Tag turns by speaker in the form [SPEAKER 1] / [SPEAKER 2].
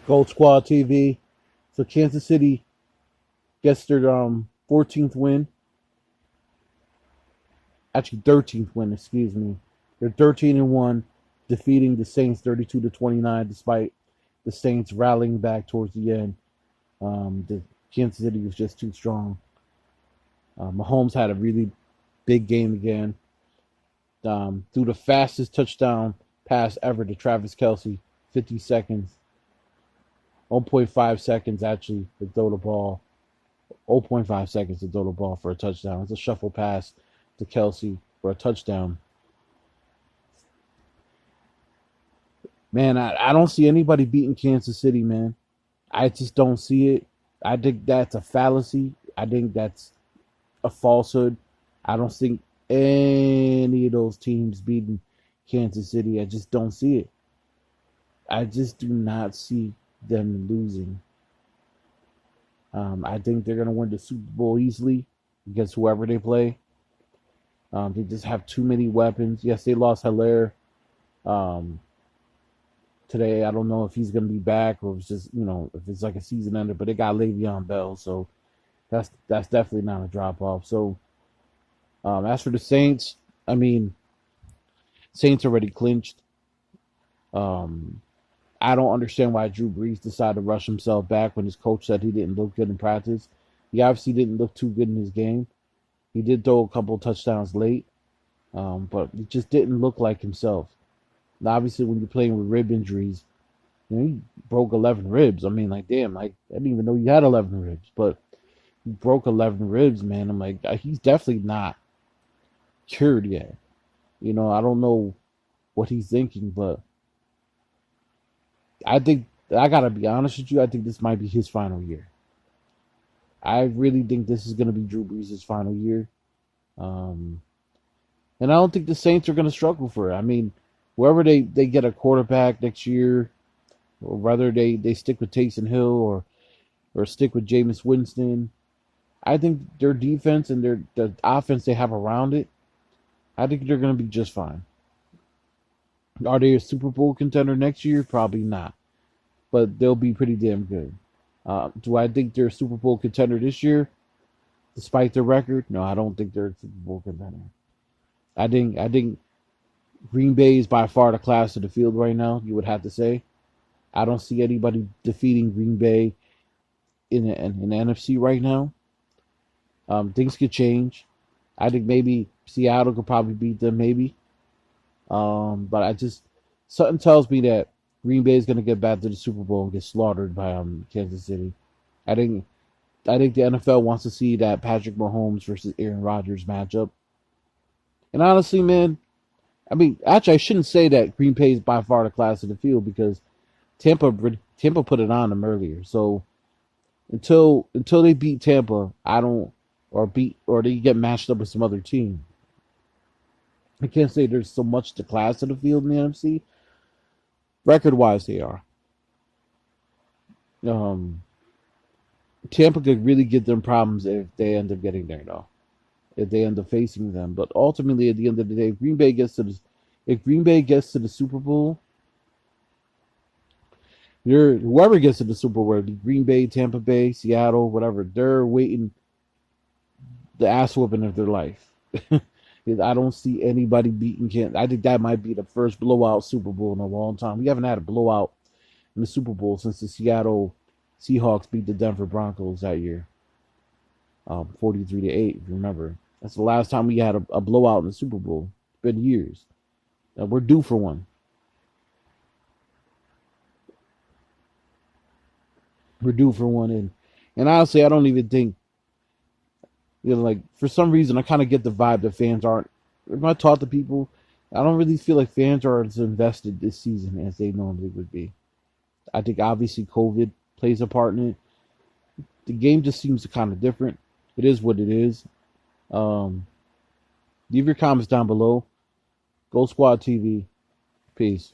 [SPEAKER 1] Gold Squad TV. So Kansas City gets their 14th win, actually 13th win, excuse me. They're 13-1, defeating the Saints 32-29, despite the Saints rallying back towards the end. The Kansas City was just too strong. Mahomes had a really big game again. Threw the fastest touchdown pass ever to Travis Kelce, 50 seconds, 1.5 seconds actually to throw the ball, 0.5 seconds to throw the ball for a touchdown. It's a shuffle pass to Kelce for a touchdown. Man, I don't see anybody beating Kansas City, man. I just don't see it. I think that's a fallacy. I think that's a falsehood. I don't think any of those teams beating Kansas City. I just don't see it. I just do not see them losing. I think they're going to win the Super Bowl easily against whoever they play. They just have too many weapons. Yes, they lost Hilaire um, today. I don't know if he's going to be back or if it's just, if it's like a season ender, but they got Le'Veon Bell. So that's definitely not a drop off. So as for the Saints, I mean, Saints already clinched. Um, I don't understand why Drew Brees decided to rush himself back when his coach said he didn't look good in practice. He obviously didn't look too good in his game. He did throw a couple of touchdowns late, but it just didn't look like himself. And obviously, when you're playing with rib injuries, he broke 11 ribs. I mean, like, damn, like, I didn't even know you had 11 ribs, but he broke 11 ribs, man. I'm like, he's definitely not cured yet. I don't know what he's thinking, but I think I gotta be honest with you. I think this might be his final year. I really think this is gonna be Drew Brees' final year, um, and I don't think the Saints are gonna struggle for it. I mean, wherever they get a quarterback next year, or whether they stick with Taysom Hill or stick with Jameis Winston, I think their defense and the offense they have around it, I think they're gonna be just fine. Are they a Super Bowl contender next year? Probably not, but they'll be pretty damn good. Do I think they're a Super Bowl contender this year, despite their record? No, I don't think they're a Super Bowl contender. I think Green Bay is by far the class of the field right now. You would have to say. I don't see anybody defeating Green Bay in the NFC right now. Things could change. I think maybe Seattle could probably beat them, maybe. But something tells me that Green Bay is going to get back to the Super Bowl and get slaughtered by Kansas City. I think I think the NFL wants to see that Patrick Mahomes versus Aaron Rodgers matchup. And honestly, man, I mean, actually, I shouldn't say that Green Bay is by far the class of the field because Tampa Tampa put it on them earlier. So until they beat Tampa, I don't or they get matched up with some other team. I can't say there's so much the class of the field in the NFC. Record wise, they are. Um, Tampa could really give them problems if they end up getting there, though. If they end up facing them, but ultimately, at the end of the day, if Green Bay gets to the Super Bowl, whoever gets to the Super Bowl, whether Green Bay, Tampa Bay, Seattle, whatever, they're waiting the ass whooping of their life. I don't see anybody beating Kansas. I think that might be the first blowout Super Bowl in a long time. We haven't had a blowout in the Super Bowl since the Seattle Seahawks beat the Denver Broncos that year, 43-8. If you remember, that's the last time we had a blowout in the Super Bowl. It's been years. We're due for one. We're due for one, and honestly, I don't even think like for some reason I kind of get the vibe that fans aren't. If I talk to people, I don't really feel like fans are as invested this season as they normally would be. I think obviously COVID plays a part in it. The game just seems kind of different. It is what it is. Um, Leave your comments down below. Go Squad TV. Peace.